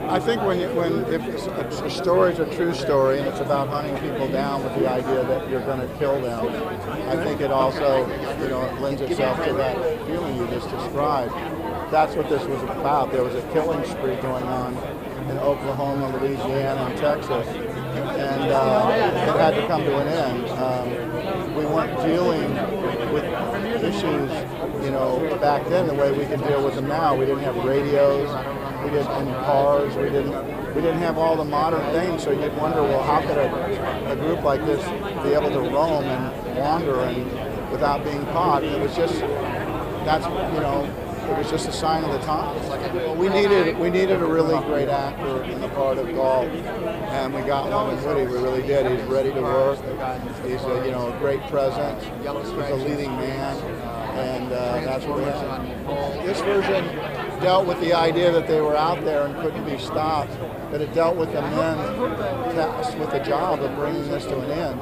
I think if a story is a true story and it's about hunting people down with the idea that you're going to kill them, I think it also, it lends itself to that feeling you just described. That's what this was about. There was a killing spree going on in Oklahoma, Louisiana, and Texas, and it had to come to an end. We weren't dealing with issues, back then the way we can deal with them now. We didn't have radios, we didn't have cars, we didn't have all the modern things. So you'd wonder, well, how could a group like this be able to roam and wander and without being caught? And it was just it was just a sign of the times. We needed a really great actor in the part of Galt, and we got one in Woody. We really did. He's ready to work. He's a great presence. He's a leading man, and that's what we had. This version dealt with the idea that they were out there and couldn't be stopped, but it dealt with the men tasked with the job of bringing this to an end,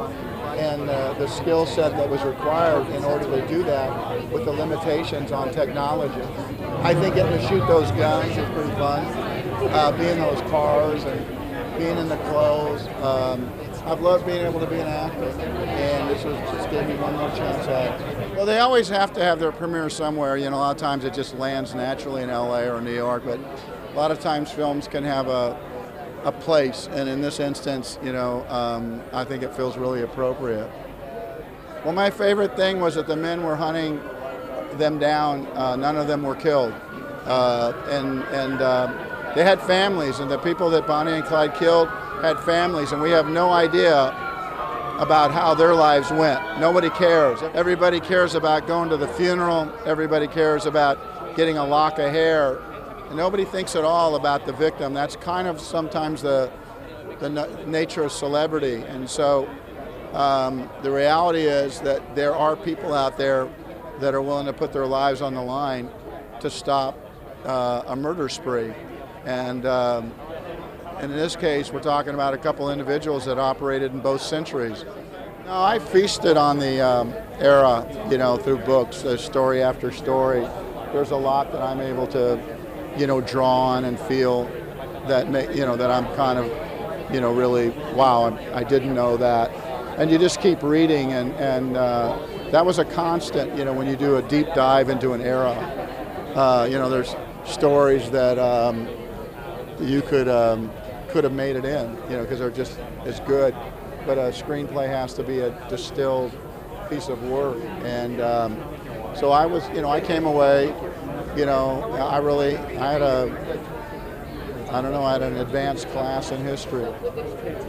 and the skill set that was required in order to do that with the limitations on technology. I think getting to shoot those guns is pretty fun. Being in those cars and being in the clothes. I've loved being able to be an actor, and this just gave me one more chance at it. Well, they always have to have their premiere somewhere. A lot of times it just lands naturally in LA or New York, but a lot of times films can have a place, and in this instance, I think it feels really appropriate. Well, my favorite thing was that the men were hunting them down. None of them were killed, and they had families, and the people that Bonnie and Clyde killed had families, and we have no idea about how their lives went. Nobody cares. Everybody cares about going to the funeral. Everybody cares about getting a lock of hair. And nobody thinks at all about the victim. That's kind of sometimes the nature of celebrity. And so the reality is that there are people out there that are willing to put their lives on the line to stop a murder spree. And in this case, we're talking about a couple individuals that operated in both centuries. No, I feasted on the era, through books, story after story. There's a lot that I'm able to draw on and feel that that I'm kind of, really, wow, I didn't know that. And you just keep reading, and that was a constant, when you do a deep dive into an era. There's stories that you could have made it in, because they're just as good. But a screenplay has to be a distilled piece of work. And so I came away, I had an advanced class in history.